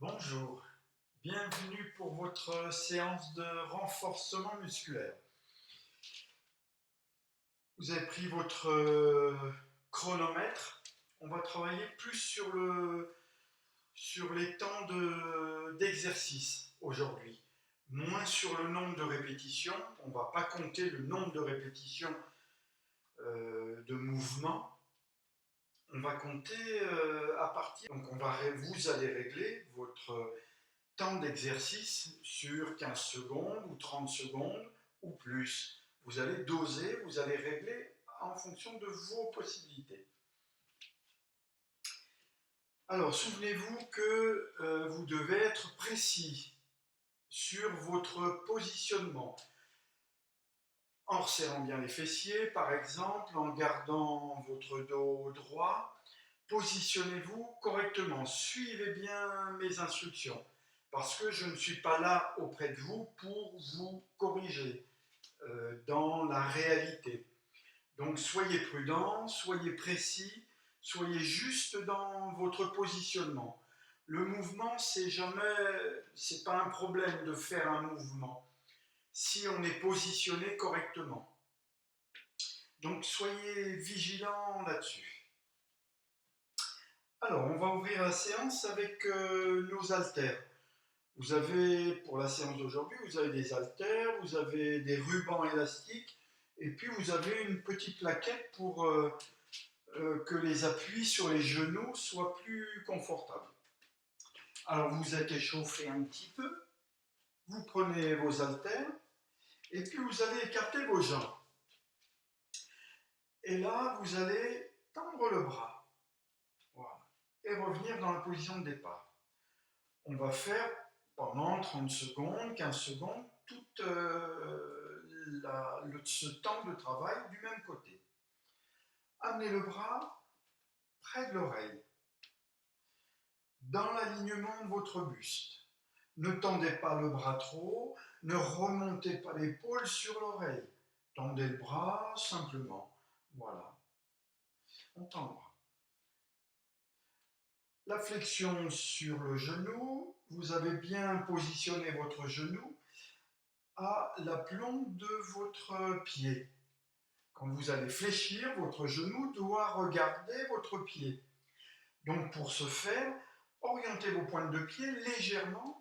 Bonjour, bienvenue pour votre séance de renforcement musculaire. Vous avez pris votre chronomètre. On va travailler plus sur les temps d'exercice aujourd'hui, moins sur le nombre de répétitions. On ne va pas compter le nombre de répétitions de mouvements. On va compter à partir. Donc vous allez régler votre temps d'exercice sur 15 secondes ou 30 secondes ou plus. Vous allez doser, vous allez régler en fonction de vos possibilités. Alors, souvenez-vous que vous devez être précis sur votre positionnement. En resserrant bien les fessiers, par exemple, en gardant votre dos droit, positionnez-vous correctement. Suivez bien mes instructions, parce que je ne suis pas là auprès de vous pour vous corriger dans la réalité. Donc soyez prudent, soyez précis, soyez juste dans votre positionnement. Le mouvement, c'est pas un problème de faire un mouvement si on est positionné correctement. Donc soyez vigilants là-dessus. Alors, on va ouvrir la séance avec nos haltères. Vous avez, pour la séance d'aujourd'hui, vous avez des haltères, vous avez des rubans élastiques, et puis vous avez une petite plaquette pour que les appuis sur les genoux soient plus confortables. Alors vous êtes échauffé un petit peu, vous prenez vos haltères, et puis vous allez écarter vos jambes. Et là, vous allez tendre le bras. Voilà. Et revenir dans la position de départ. On va faire pendant 30 secondes, 15 secondes, tout ce temps de travail du même côté. Amenez le bras près de l'oreille, dans l'alignement de votre buste. Ne tendez pas le bras trop, ne remontez pas l'épaule sur l'oreille. Tendez le bras simplement. Voilà. On tend le bras. La flexion sur le genou, vous avez bien positionné votre genou à l'aplomb de votre pied. Quand vous allez fléchir, votre genou doit regarder votre pied. Donc pour ce faire, orientez vos pointes de pied légèrement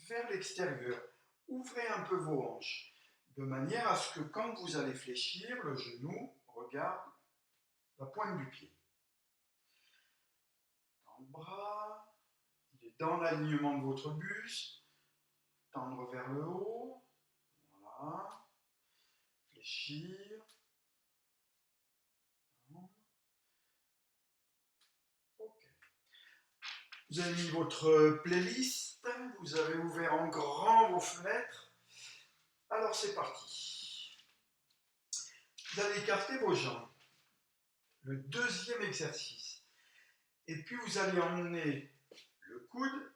vers l'extérieur. Ouvrez un peu vos hanches, de manière à ce que quand vous allez fléchir, le genou regarde la pointe du pied. Dans le bras, il est dans l'alignement de votre buste, tendre vers le haut, voilà, fléchir, tendre. Ok. Vous avez mis votre playlist, vous avez ouvert en grand vos fenêtres. Alors c'est parti. Vous allez écarter vos jambes. Le deuxième exercice. Et puis vous allez emmener le coude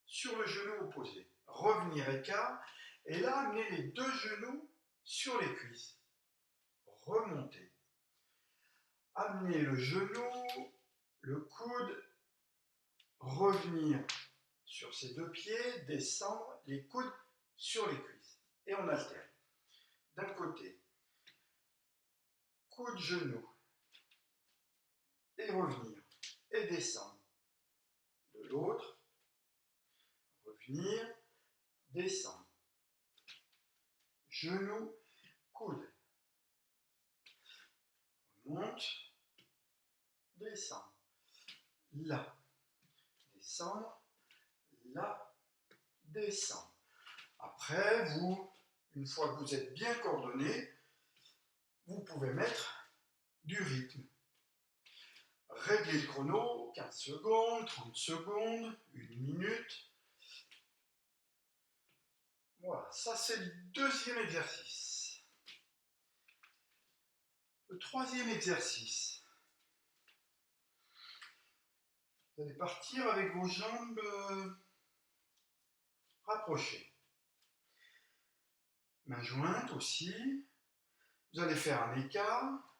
sur le genou opposé. Revenir écart. Et là, amener les deux genoux sur les cuisses. Remonter. Amener le genou, le coude, revenir sur ses deux pieds, descendre, les coudes sur les cuisses. Et on alterne. D'un côté, coude, genou, et revenir, et descendre. De l'autre, revenir, descendre. Genou, coude. Remonte, descendre. Là, descendre, là, descendre. Après, une fois que vous êtes bien coordonné, vous pouvez mettre du rythme. Réglez le chrono, 15 secondes, 30 secondes, 1 minute. Voilà, ça c'est le deuxième exercice. Le troisième exercice. Vous allez partir avec vos jambes rapprochées. Main jointe aussi. Vous allez faire un écart.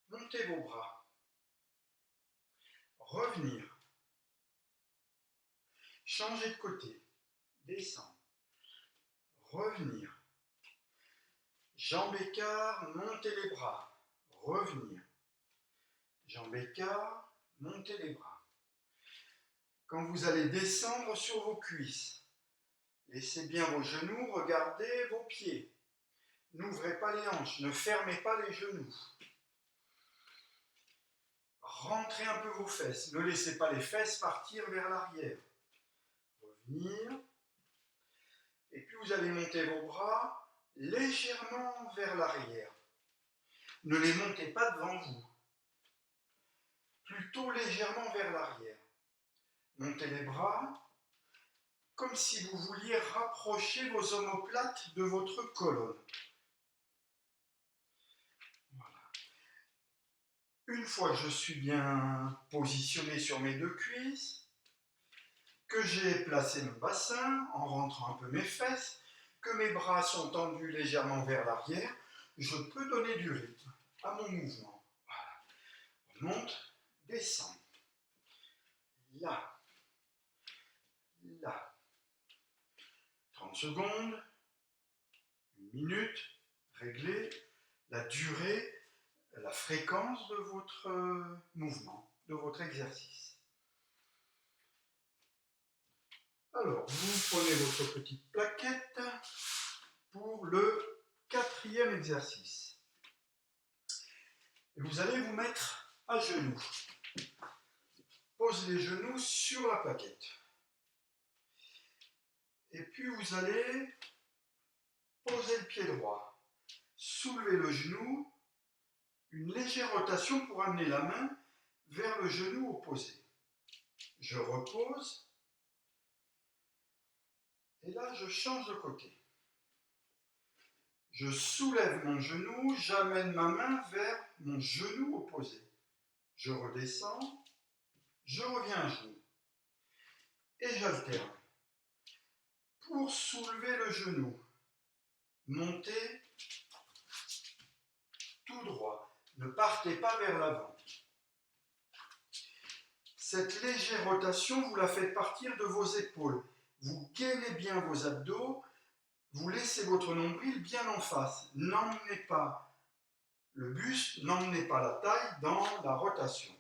Montez vos bras. Revenir. changer de côté, descendre, revenir, jambe écart, montez les bras, revenir, jambe écart, montez les bras. Quand vous allez descendre sur vos cuisses, laissez bien vos genoux, regardez vos pieds. N'ouvrez pas les hanches, ne fermez pas les genoux. Rentrez un peu vos fesses, ne laissez pas les fesses partir vers l'arrière. Revenir. Et puis vous allez monter vos bras légèrement vers l'arrière. Ne les montez pas devant vous. Plutôt légèrement vers l'arrière. Montez les bras comme si vous vouliez rapprocher vos omoplates de votre colonne. Voilà. Une fois que je suis bien positionné sur mes deux cuisses, que j'ai placé mon bassin en rentrant un peu mes fesses, que mes bras sont tendus légèrement vers l'arrière, je peux donner du rythme à mon mouvement. Voilà. On monte, descend. Là. Là. 30 secondes. 1 minute. Réglez la durée, la fréquence de votre mouvement, de votre exercice. Alors, vous prenez votre petite plaquette pour le 4e exercice. Et vous allez vous mettre à genoux. Posez les genoux sur la plaquette. Et puis vous allez poser le pied droit. Soulevez le genou, une légère rotation pour amener la main vers le genou opposé. Je repose. Et là, je change de côté. Je soulève mon genou, j'amène ma main vers mon genou opposé. Je redescends, je reviens à genoux. Et j'alterne. Pour soulever le genou, montez tout droit. Ne partez pas vers l'avant. Cette légère rotation, vous la faites partir de vos épaules. Vous gainez bien vos abdos. Vous laissez votre nombril bien en face. N'emmenez pas le buste, n'emmenez pas la taille dans la rotation.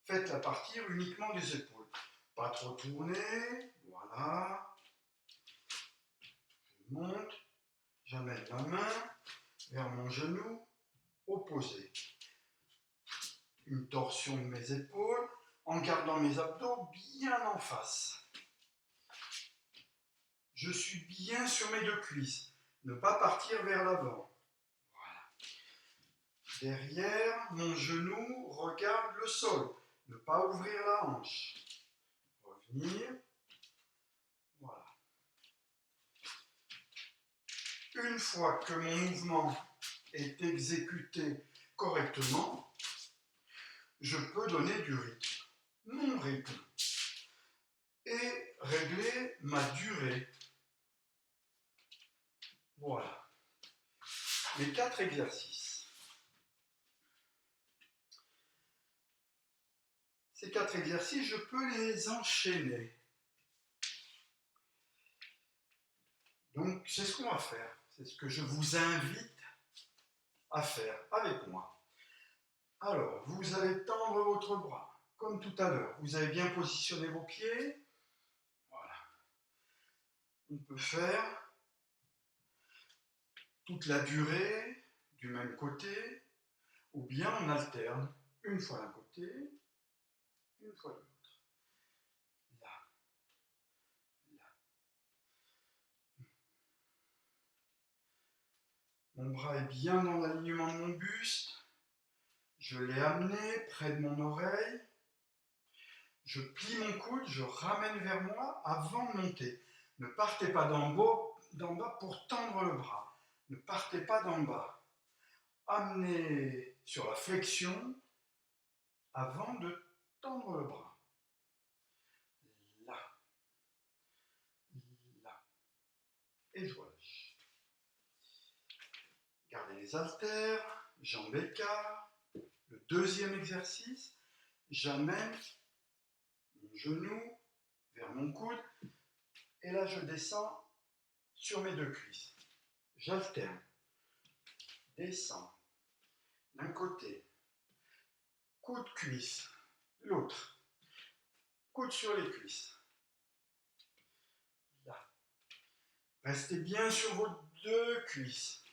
Faites-la partir uniquement des épaules. Pas trop tourner. Voilà. Je monte. J'amène ma main vers mon genou opposé. Une torsion de mes épaules en gardant mes abdos bien en face. Je suis bien sur mes deux cuisses. Ne pas partir vers l'avant. Voilà. Derrière, mon genou regarde le sol. Ne pas ouvrir la hanche. Revenir. Voilà. Une fois que mon mouvement est exécuté correctement, je peux donner du rythme. Mon rythme. Et régler ma durée. Voilà. Les 4 exercices. Ces 4 exercices, je peux les enchaîner. Donc, c'est ce qu'on va faire. C'est ce que je vous invite à faire avec moi. Alors, vous allez tendre votre bras, comme tout à l'heure. Vous avez bien positionné vos pieds. Voilà. On peut faire toute la durée du même côté, ou bien on alterne une fois d'un côté, une fois de l'autre. Là, là. Mon bras est bien dans l'alignement de mon buste. Je l'ai amené près de mon oreille. Je plie mon coude, je ramène vers moi avant de monter. Ne partez pas d'en bas pour tendre le bras. Ne partez pas d'en bas. Amenez sur la flexion avant de tendre le bras. Là. Là. Et je relâche. Gardez les haltères, jambes écart. Le 2e exercice, j'amène mon genou vers mon coude, et là je descends sur mes deux cuisses. J'alterne, descends, d'un côté, coude cuisse, l'autre, coude sur les cuisses. Là. Restez bien sur vos deux cuisses.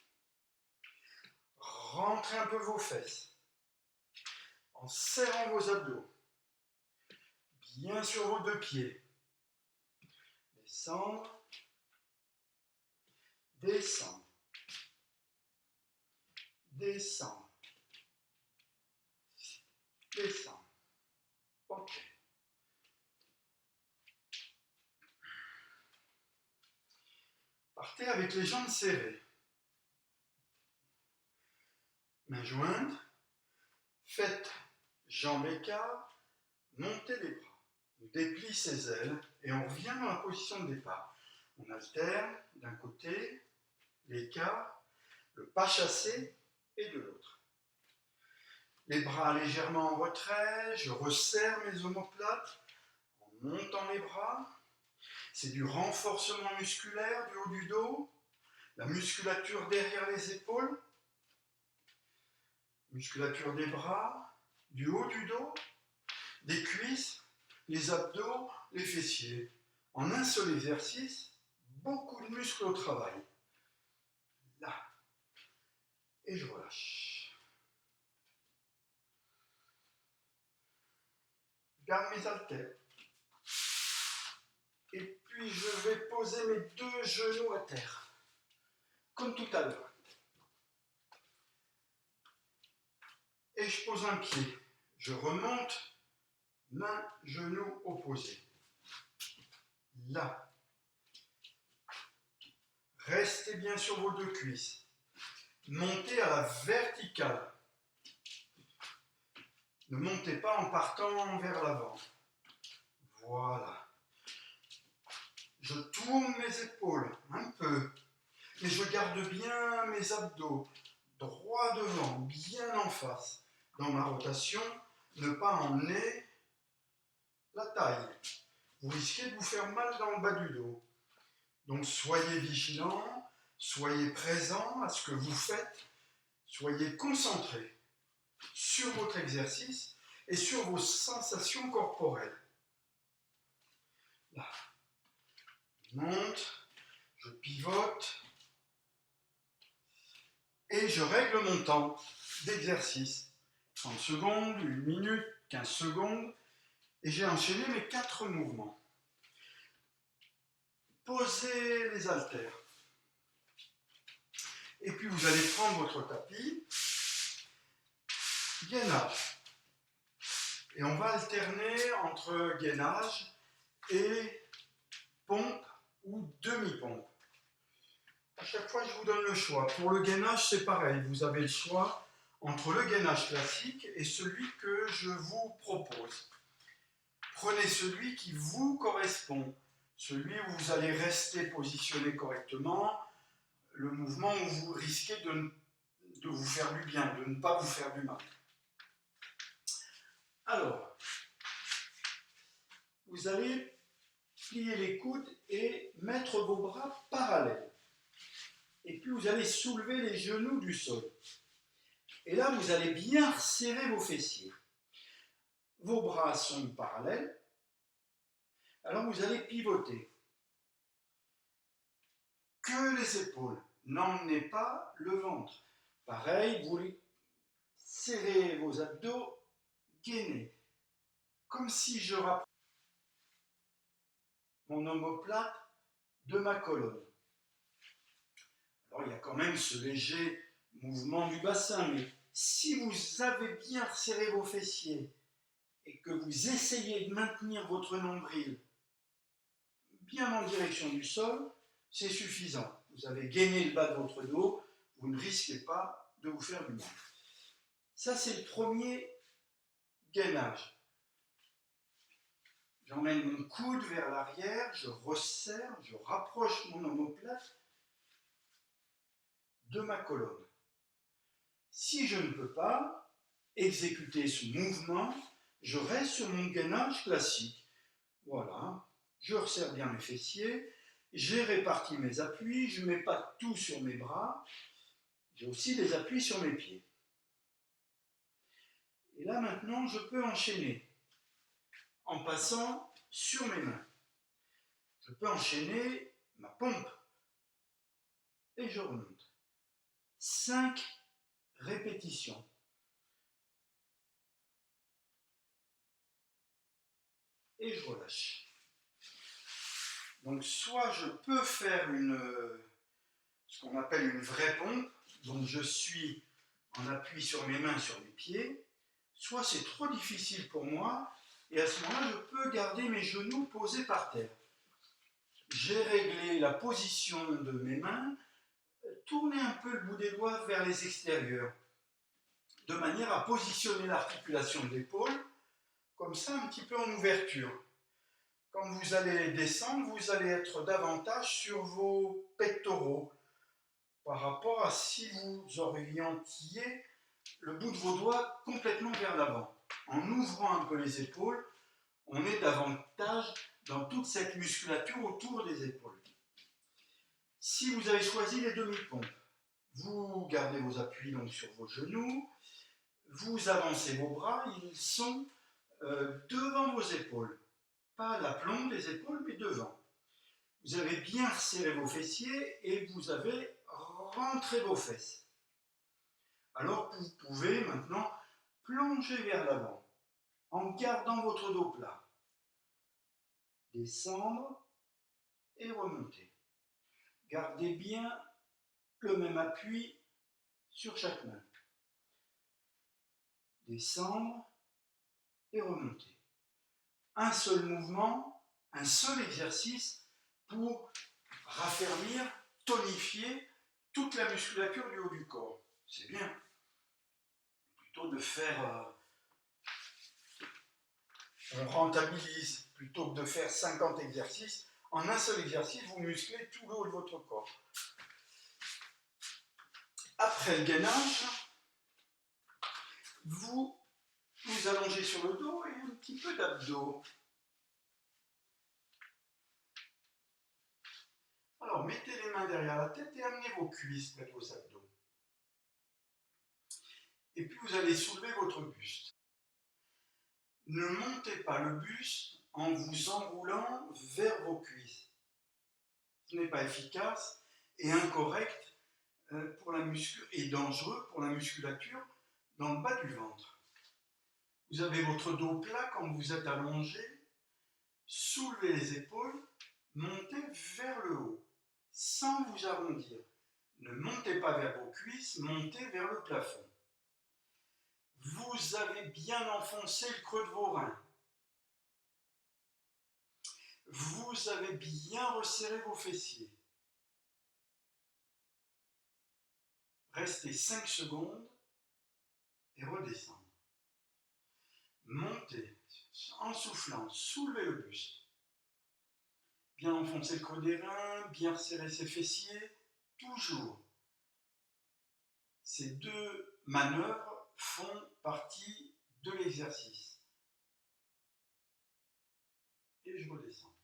Rentrez un peu vos fesses, en serrant vos abdos, bien sur vos deux pieds. Descendre, descendre, descendre, descendre. Ok. Partez avec les jambes serrées. Mains jointes. Faites jambes écart. Montez les bras. On déplie ses ailes et on revient dans la position de départ. On alterne d'un côté, l'écart, le pas chassé et de l'autre. Les bras légèrement en retrait, je resserre mes omoplates en montant les bras. C'est du renforcement musculaire du haut du dos, la musculature derrière les épaules, musculature des bras, du haut du dos, des cuisses, les abdos, les fessiers. En un seul exercice, beaucoup de muscles au travail. Là. Et je relâche. Je garde mes haltères. Et puis je vais poser mes deux genoux à terre. Comme tout à l'heure. Et je pose un pied. Je remonte, main, genou opposé. Là. Restez bien sur vos deux cuisses. Montez à la verticale. Ne montez pas en partant vers l'avant. Voilà. Je tourne mes épaules un peu, mais je garde bien mes abdos droit devant, bien en face. Dans ma rotation, ne pas emmener la taille. Vous risquez de vous faire mal dans le bas du dos. Donc soyez vigilants, soyez présents à ce que vous faites, soyez concentrés sur votre exercice et sur vos sensations corporelles. Là. Je monte, je pivote et je règle mon temps d'exercice. 30 secondes, 1 minute, 15 secondes et j'ai enchaîné mes 4 mouvements. Posez les haltères. Et puis vous allez prendre votre tapis, gainage. Et on va alterner entre gainage et pompe ou demi-pompe. À chaque fois, je vous donne le choix. Pour le gainage, c'est pareil. Vous avez le choix entre le gainage classique et celui que je vous propose. Prenez celui qui vous correspond, celui où vous allez rester positionné correctement, le mouvement où vous risquez de vous faire du bien, de ne pas vous faire du mal. Alors, vous allez plier les coudes et mettre vos bras parallèles. Et puis vous allez soulever les genoux du sol. Et là, vous allez bien serrer vos fessiers. Vos bras sont parallèles. Alors vous allez pivoter. Que les épaules. N'emmenez pas le ventre. Pareil, vous serrez vos abdos, gainez. Comme si je rapprochais mon omoplate de ma colonne. Alors il y a quand même ce léger mouvement du bassin, mais si vous avez bien resserré vos fessiers et que vous essayez de maintenir votre nombril bien en direction du sol, c'est suffisant. Vous avez gainé le bas de votre dos, vous ne risquez pas de vous faire du mal. Ça, c'est le premier gainage. J'emmène mon coude vers l'arrière, je resserre, je rapproche mon omoplate de ma colonne. Si je ne peux pas exécuter ce mouvement, je reste sur mon gainage classique. Voilà, je resserre bien mes fessiers, j'ai réparti mes appuis, je ne mets pas tout sur mes bras, j'ai aussi des appuis sur mes pieds. Et là maintenant, je peux enchaîner en passant sur mes mains. Je peux enchaîner ma pompe et je remonte. 5 répétitions. Et je relâche. Donc soit je peux faire ce qu'on appelle une vraie pompe, donc je suis en appui sur mes mains, sur mes pieds, soit c'est trop difficile pour moi, et à ce moment-là, je peux garder mes genoux posés par terre. J'ai réglé la position de mes mains, tourner un peu le bout des doigts vers les extérieurs, de manière à positionner l'articulation de l'épaule, comme ça un petit peu en ouverture. Quand vous allez descendre, vous allez être davantage sur vos pectoraux, par rapport à si vous orientiez le bout de vos doigts complètement vers l'avant. En ouvrant un peu les épaules, on est davantage dans toute cette musculature autour des épaules. Si vous avez choisi les demi-pompes, vous gardez vos appuis donc sur vos genoux, vous avancez vos bras, ils sont devant vos épaules. Pas à l'aplomb des épaules, mais devant. Vous avez bien resserré vos fessiers et vous avez rentré vos fesses. Alors vous pouvez maintenant plonger vers l'avant en gardant votre dos plat. Descendre et remonter. Gardez bien le même appui sur chaque main. Descendre et remonter. Un seul mouvement, un seul exercice pour raffermir, tonifier toute la musculature du haut du corps. C'est bien. Plutôt de faire... on rentabilise. Plutôt que de faire 50 exercices, en un seul exercice, vous musclez tout le haut de votre corps. Après le gainage, vous vous allongez sur le dos et un petit peu d'abdos. Alors, mettez les mains derrière la tête et amenez vos cuisses près de vos abdos. Et puis, vous allez soulever votre buste. Ne montez pas le buste en vous enroulant vers vos cuisses. Ce n'est pas efficace et incorrect et dangereux pour la musculature dans le bas du ventre. Vous avez votre dos plat quand vous êtes allongé, soulevez les épaules, montez vers le haut, sans vous arrondir. Ne montez pas vers vos cuisses, montez vers le plafond. Vous avez bien enfoncé le creux de vos reins. Vous avez bien resserré vos fessiers. Restez 5 secondes et redescendez. Montez en soufflant, soulevez le buste. Bien enfoncer le creux des reins, bien resserrer ses fessiers, toujours. Ces deux manœuvres font partie de l'exercice. Et je redescends.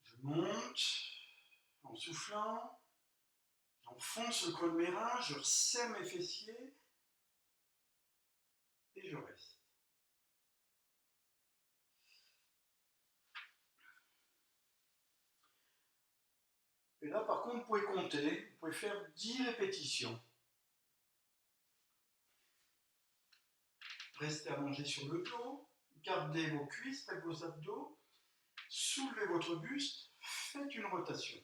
Je monte en soufflant, j'enfonce le creux de mes reins, je resserre mes fessiers et je reste. Et là, par contre, vous pouvez compter, vous pouvez faire 10 répétitions. Restez allongé sur le dos, gardez vos cuisses près de vos abdos, soulevez votre buste, faites une rotation.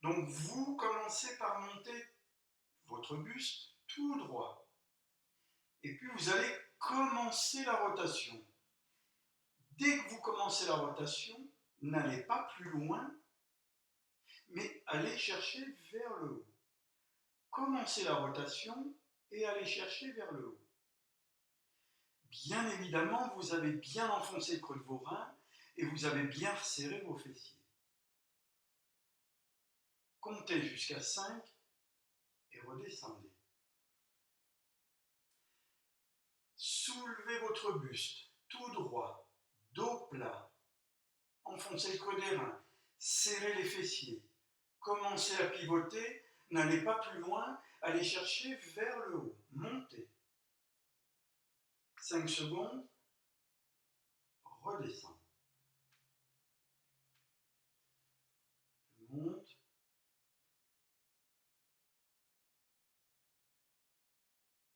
Donc vous commencez par monter votre buste tout droit. Et puis vous allez commencer la rotation. Dès que vous commencez la rotation, n'allez pas plus loin, mais allez chercher vers le haut. Commencez la rotation et allez chercher vers le haut. Bien évidemment, vous avez bien enfoncé le creux de vos reins et vous avez bien resserré vos fessiers. Comptez jusqu'à 5 et redescendez. Soulevez votre buste tout droit, dos plat. enfoncez le creux des reins, serrez les fessiers, commencez à pivoter, n'allez pas plus loin, allez chercher vers le haut, montez. 5 secondes, redescends. Je monte.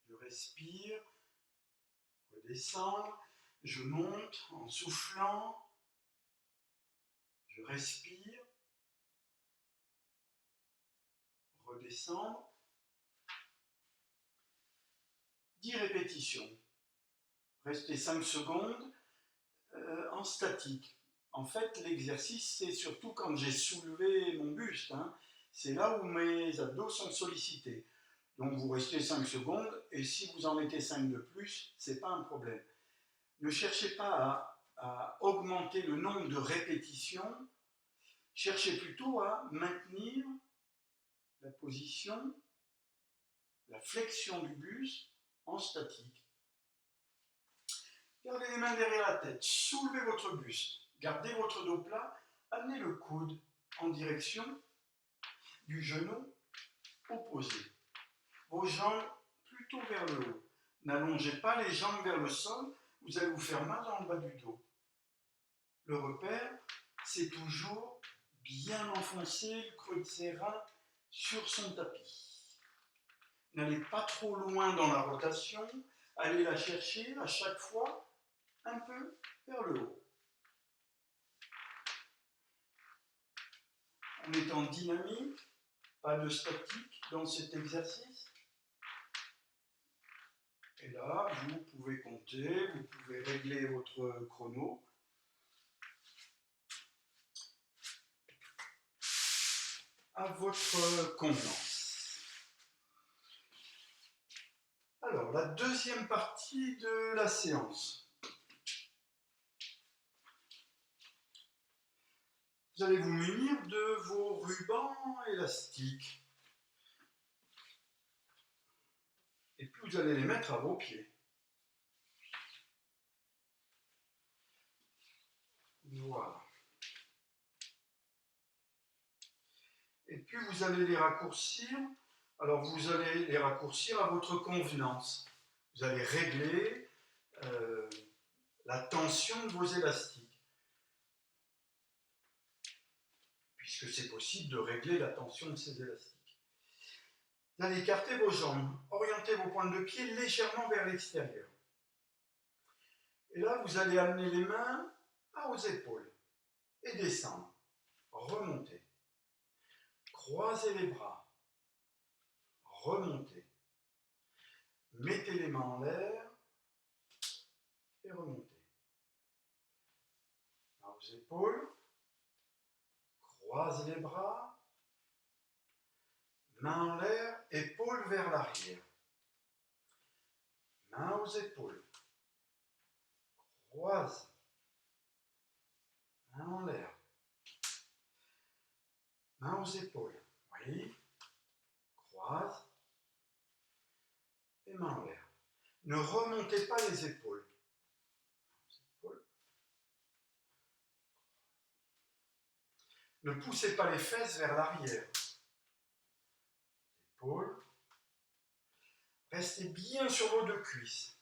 Je respire, redescendre, je monte en soufflant, je respire, redescendre. 10 répétitions. Restez 5 secondes en statique. En fait, l'exercice, c'est surtout quand j'ai soulevé mon buste. C'est là où mes abdos sont sollicités. Donc vous restez 5 secondes et si vous en mettez 5 de plus, ce n'est pas un problème. Ne cherchez pas à augmenter le nombre de répétitions, cherchez plutôt à maintenir la position, la flexion du buste en statique. Gardez les mains derrière la tête, soulevez votre buste, gardez votre dos plat, amenez le coude en direction du genou opposé. Vos jambes plutôt vers le haut. N'allongez pas les jambes vers le sol, vous allez vous faire mal dans le bas du dos. Le repère, c'est toujours bien enfoncer le creux de ses reins sur son tapis. N'allez pas trop loin dans la rotation, allez la chercher à chaque fois un peu vers le haut. En étant dynamique, pas de statique dans cet exercice. Et là, vous pouvez compter, vous pouvez régler votre chrono. À votre convenance. Alors, la deuxième partie de la séance. Vous allez vous munir de vos rubans élastiques. Et puis vous allez les mettre à vos pieds. Voilà. Et puis vous allez les raccourcir. Alors vous allez les raccourcir à votre convenance. Vous allez régler la tension de vos élastiques. Puisque c'est possible de régler la tension de ces élastiques. Vous allez écarter vos jambes, orienter vos pointes de pied légèrement vers l'extérieur. Et là, vous allez amener les mains aux épaules et descendre, remonter. Croisez les bras, remontez. Mettez les mains en l'air et remontez. Mains aux épaules, croisez les bras, mains en l'air, épaules vers l'arrière. Mains aux épaules, croise, mains en l'air. Mains aux épaules, oui, croise et mains en l'air. Ne remontez pas les épaules. Ne poussez pas les fesses vers l'arrière. Épaules. Restez bien sur vos deux cuisses.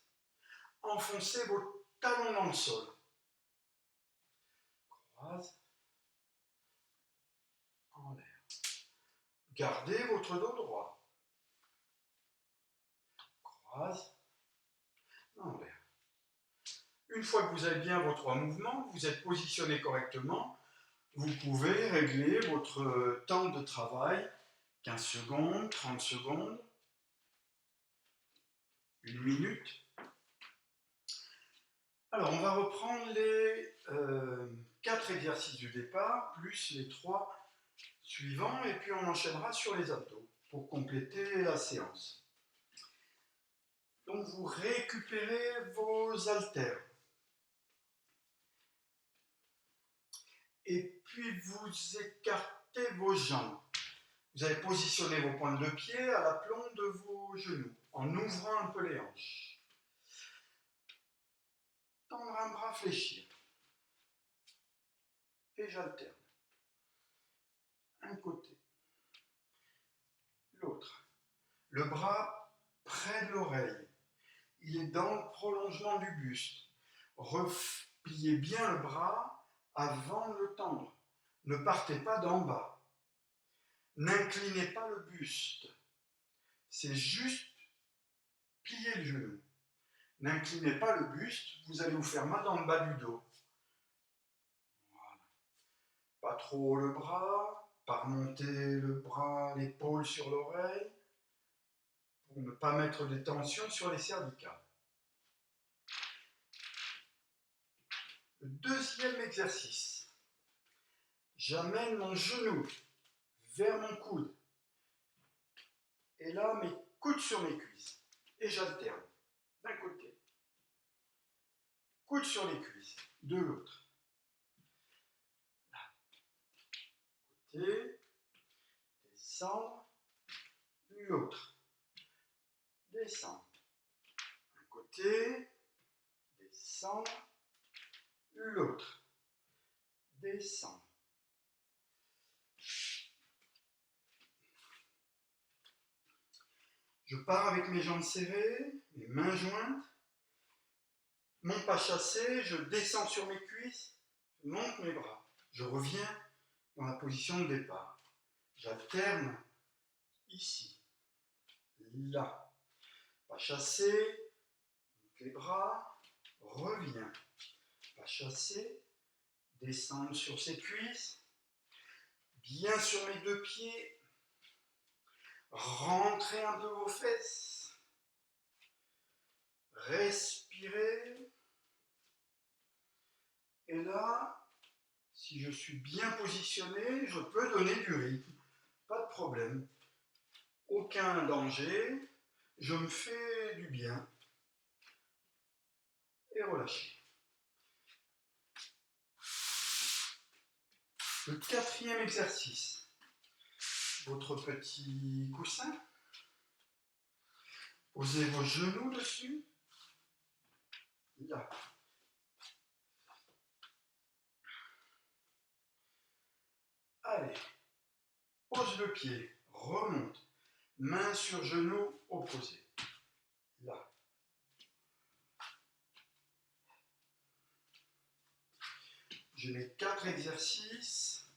Enfoncez vos talons dans le sol. Croise. En l'air. Gardez votre dos droit. Croise. En l'air. Une fois que vous avez bien vos trois mouvements, vous êtes positionné correctement, vous pouvez régler votre temps de travail, 15 secondes, 30 secondes, 1 minute. Alors, on va reprendre les 4 exercices du départ, plus les 3 suivants, et puis on enchaînera sur les abdos pour compléter la séance. Donc, vous récupérez vos haltères. Et puis, vous écartez vos jambes. Vous allez positionner vos pointes de pied à l'aplomb de vos genoux, en ouvrant un peu les hanches. Tendre un bras, fléchir. et j'alterne. Un côté, l'autre. Le bras près de l'oreille. Il est dans le prolongement du buste. Repliez bien le bras avant de le tendre. Ne partez pas d'en bas. N'inclinez pas le buste. C'est juste plier le genou. N'inclinez pas le buste, vous allez vous faire mal dans le bas du dos. Voilà. Pas trop haut le bras, pas remonter le bras, l'épaule sur l'oreille, pour ne pas mettre des tensions sur les cervicales. Le deuxième exercice. J'amène mon genou vers mon coude. Et là, mes coudes sur mes cuisses. Et j'alterne. D'un côté. Coude sur les cuisses. De l'autre. Là. Côté. Descendre. L'autre. Descendre. Un côté. Descendre. L'autre. Descendre. Je pars avec mes jambes serrées, mes mains jointes, mon pas chassé, je descends sur mes cuisses, je monte mes bras. Je reviens dans la position de départ. J'alterne ici, là. Pas chassé, monte les bras, reviens. Pas chassé, descendre sur ses cuisses, bien sur mes deux pieds. Rentrez un peu vos fesses. Respirez. Et là, si je suis bien positionné, je peux donner du rythme. Pas de problème. Aucun danger. Je me fais du bien. Et relâchez. Le quatrième exercice. Votre petit coussin. Posez vos genoux dessus. Là. Allez. Pose le pied. Remonte. Main sur genou opposé. Là. J'ai mes 4 exercices.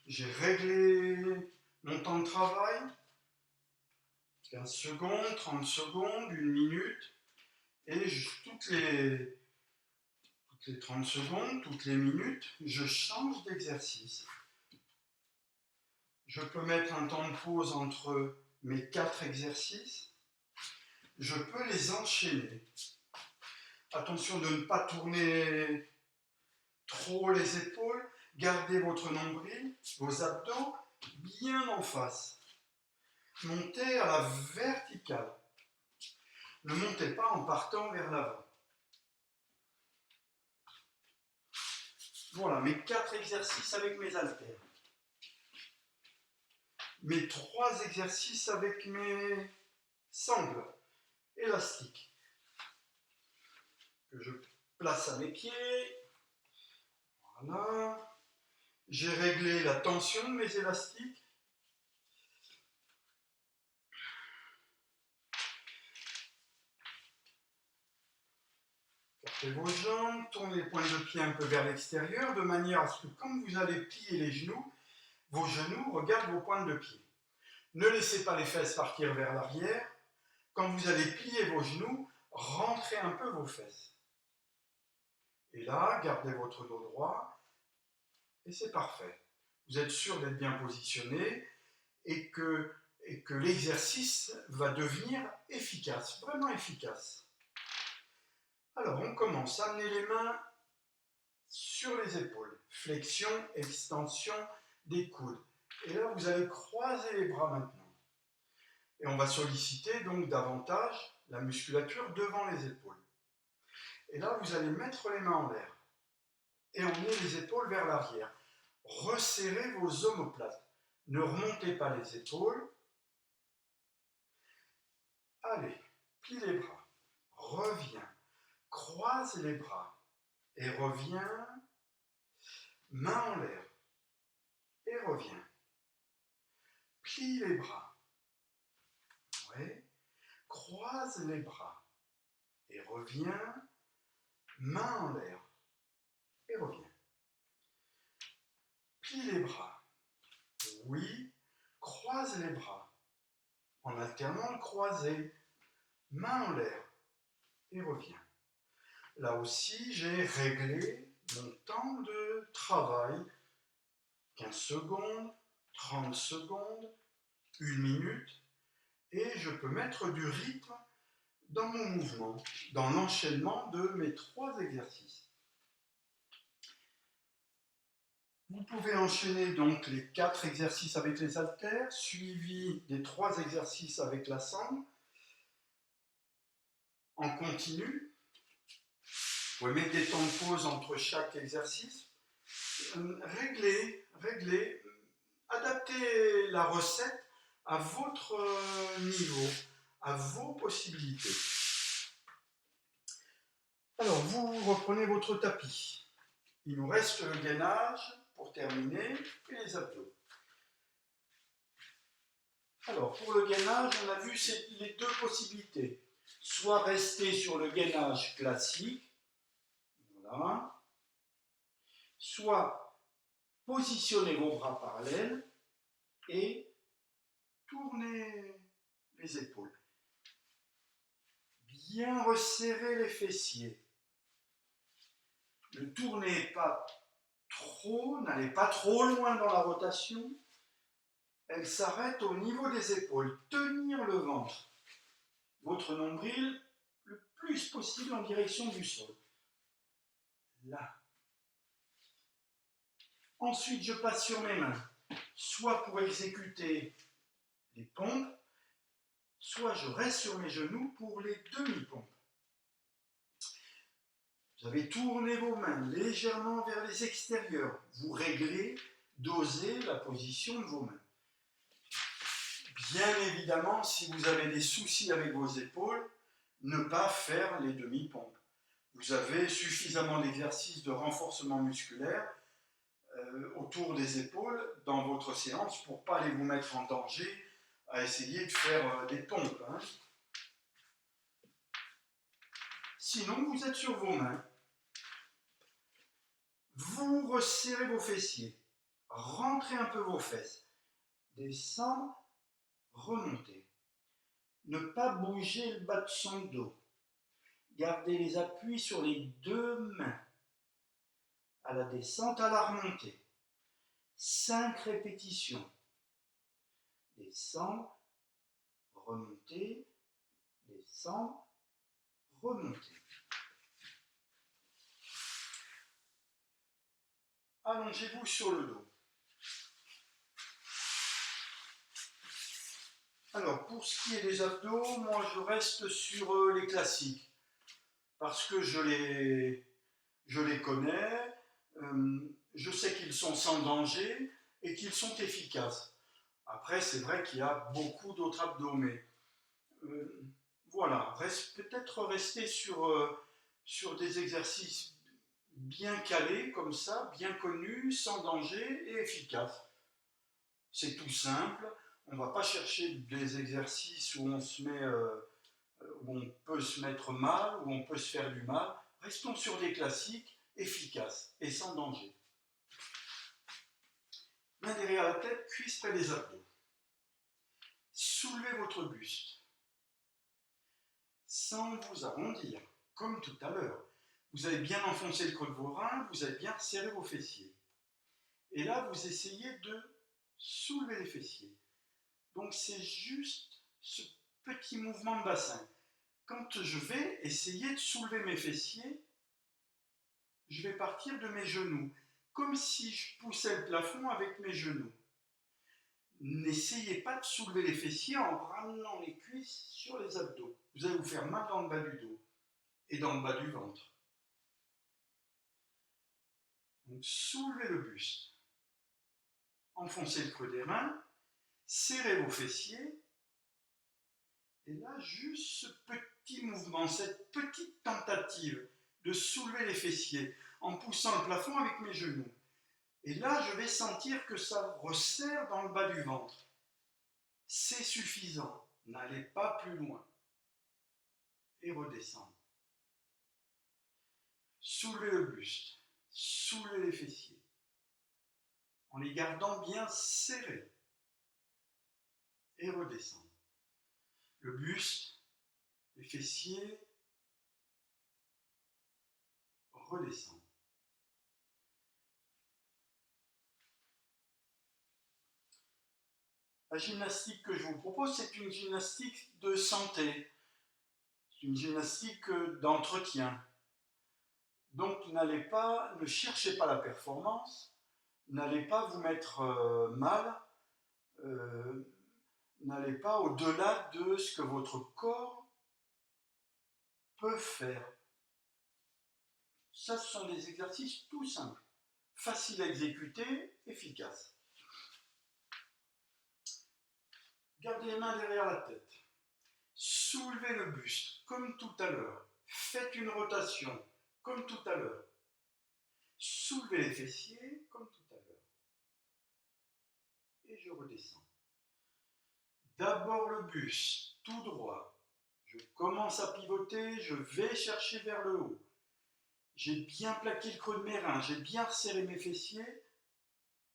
J'ai réglé mon temps de travail. 15 secondes, 30 secondes, 1 minute. Et toutes les 30 secondes, toutes les minutes, je change d'exercice. Je peux mettre un temps de pause entre mes 4 exercices. Je peux les enchaîner. Attention de ne pas tourner trop les épaules. Gardez votre nombril, vos abdos bien en face. Montez à la verticale. Ne montez pas en partant vers l'avant. Voilà, mes 4 exercices avec mes haltères. Mes 3 exercices avec mes sangles élastiques que je place à mes pieds. Voilà. J'ai réglé la tension de mes élastiques. Portez vos jambes, tournez les pointes de pied un peu vers l'extérieur, de manière à ce que quand vous allez plier les genoux, vos genoux regardent vos pointes de pied. Ne laissez pas les fesses partir vers l'arrière. Quand vous allez plier vos genoux, rentrez un peu vos fesses. Et là, gardez votre dos droit, et c'est parfait. Vous êtes sûr d'être bien positionné et que l'exercice va devenir efficace, vraiment efficace. Alors, on commence. Amenez les mains sur les épaules. Flexion, extension des coudes. Et là, vous allez croiser les bras maintenant. Et on va solliciter donc davantage la musculature devant les épaules. Et là, vous allez mettre les mains en l'air et emmener les épaules vers l'arrière. Resserrez vos omoplates. Ne remontez pas les épaules. Allez, plie les bras. Reviens. Croise les bras. Et reviens. main en l'air, et reviens. Plie les bras, ouais. Croise les bras, et reviens, main en l'air, et reviens. Plie les bras, oui, croise les bras, en alternant le croisé, main en l'air, et reviens. Là aussi, j'ai réglé mon temps de travail, 15 secondes, 30 secondes, 1 minute, et je peux mettre du rythme dans mon mouvement, dans l'enchaînement de mes 3 exercices. Vous pouvez enchaîner donc les 4 exercices avec les haltères, suivis des 3 exercices avec la sangle, en continu. Vous pouvez mettre des temps de pause entre chaque exercice. Réglez, adaptez la recette à votre niveau, à vos possibilités. Alors, vous reprenez votre tapis. Il nous reste le gainage pour terminer et les abdos. Alors, pour le gainage, on a vu les 2 possibilités. Soit rester sur le gainage classique, voilà. Soit positionner vos bras parallèles et tourner les épaules. Bien resserrer les fessiers. Ne tournez pas trop, n'allez pas trop loin dans la rotation. Elle s'arrête au niveau des épaules. Tenir le ventre, votre nombril, le plus possible en direction du sol. Là. Ensuite, je passe sur mes mains, soit pour exécuter les pompes, soit je reste sur mes genoux pour les demi-pompes. Vous avez tourné vos mains légèrement vers les extérieurs. Vous réglez, dosez la position de vos mains. Bien évidemment, si vous avez des soucis avec vos épaules, ne pas faire les demi-pompes. Vous avez suffisamment d'exercices de renforcement musculaire autour des épaules dans votre séance pour ne pas aller vous mettre en danger à essayer de faire des pompes. Hein. Sinon, vous êtes sur vos mains. Vous resserrez vos fessiers. Rentrez un peu vos fesses. Descendre, remonter. Ne pas bouger le bas de son dos. Gardez les appuis sur les 2 mains. À la descente, à la remontée. 5 répétitions. Descendre, remonter, descendre, remonter. Allongez-vous sur le dos. Alors, pour ce qui est des abdos, moi je reste sur les classiques. Parce que je les connais, je sais qu'ils sont sans danger et qu'ils sont efficaces. Après, c'est vrai qu'il y a beaucoup d'autres abdos, mais voilà, peut-être rester sur des exercices bien calés, comme ça, bien connus, sans danger et efficaces. C'est tout simple, on ne va pas chercher des exercices où où on peut se mettre mal, où on peut se faire du mal. Restons sur des classiques efficaces et sans danger. Main derrière la tête, cuisse près des abdos. Soulevez votre buste. Sans vous arrondir, comme tout à l'heure. Vous avez bien enfoncé le creux de vos reins, vous avez bien serré vos fessiers. Et là, vous essayez de soulever les fessiers. Donc c'est juste ce petit mouvement de bassin. Quand je vais essayer de soulever mes fessiers, je vais partir de mes genoux, comme si je poussais le plafond avec mes genoux. N'essayez pas de soulever les fessiers en ramenant les cuisses sur les abdos. Vous allez vous faire mal dans le bas du dos et dans le bas du ventre. Donc soulevez le buste, enfoncez le creux des reins, serrez vos fessiers, et là, juste ce petit mouvement, cette petite tentative de soulever les fessiers en poussant le plafond avec mes genoux. Et là, je vais sentir que ça resserre dans le bas du ventre. C'est suffisant. N'allez pas plus loin. Et redescendre. Soulevez le buste. Soulevez les fessiers. En les gardant bien serrés. Et redescendre. Le buste, les fessiers, redescendre. La gymnastique que je vous propose, c'est une gymnastique de santé. C'est une gymnastique d'entretien. Donc ne cherchez pas la performance, n'allez pas vous mettre mal, n'allez pas au-delà de ce que votre corps peut faire. Ça, ce sont des exercices tout simples, faciles à exécuter, efficaces. Gardez les mains derrière la tête. Soulevez le buste, comme tout à l'heure. Faites une rotation, comme tout à l'heure. Soulevez les fessiers, comme tout à l'heure. Et je redescends. D'abord le buste, tout droit. Je commence à pivoter, je vais chercher vers le haut. J'ai bien plaqué le creux de mes reins, j'ai bien resserré mes fessiers.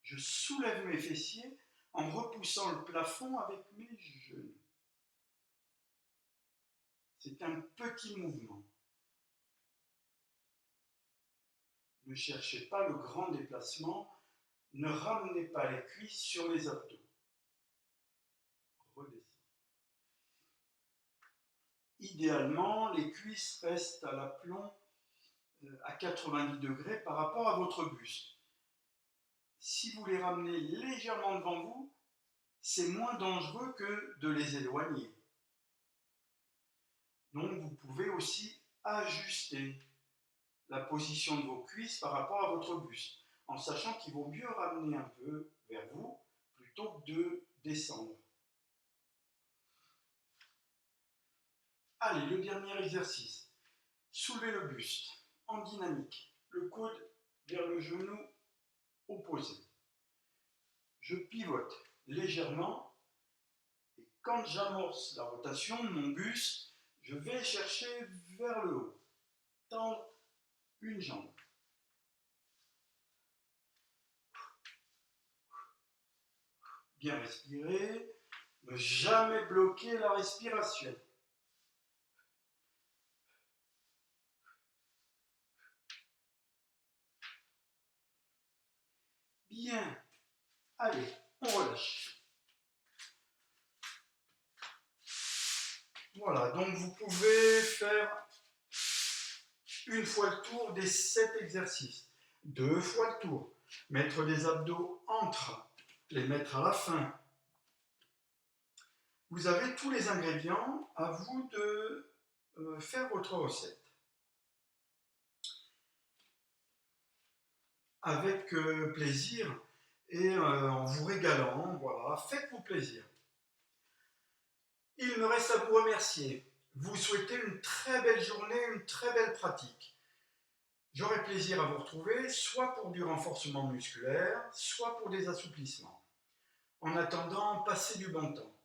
Je soulève mes fessiers en repoussant le plafond avec mes genoux. C'est un petit mouvement. Ne cherchez pas le grand déplacement, ne ramenez pas les cuisses sur les abdos. Redescendez. Idéalement, les cuisses restent à l'aplomb à 90 degrés par rapport à votre buste. Si vous les ramenez légèrement devant vous, c'est moins dangereux que de les éloigner. Donc vous pouvez aussi ajuster la position de vos cuisses par rapport à votre buste, en sachant qu'il vaut mieux ramener un peu vers vous plutôt que de descendre. Allez, le dernier exercice. Soulevez le buste en dynamique, le coude vers le genou opposé. Je pivote légèrement et quand j'amorce la rotation de mon buste, je vais chercher vers le haut, tendre une jambe. Bien respirer, ne jamais bloquer la respiration. Bien, allez, on relâche. Voilà, donc vous pouvez faire une fois le tour des 7 exercices, 2 fois le tour, mettre les abdos entre, les mettre à la fin. Vous avez tous les ingrédients, à vous de faire votre recette. Avec plaisir et en vous régalant, voilà, faites-vous plaisir. Il me reste à vous remercier, vous souhaiter une très belle journée, une très belle pratique. J'aurai plaisir à vous retrouver, soit pour du renforcement musculaire, soit pour des assouplissements. En attendant, passez du bon temps.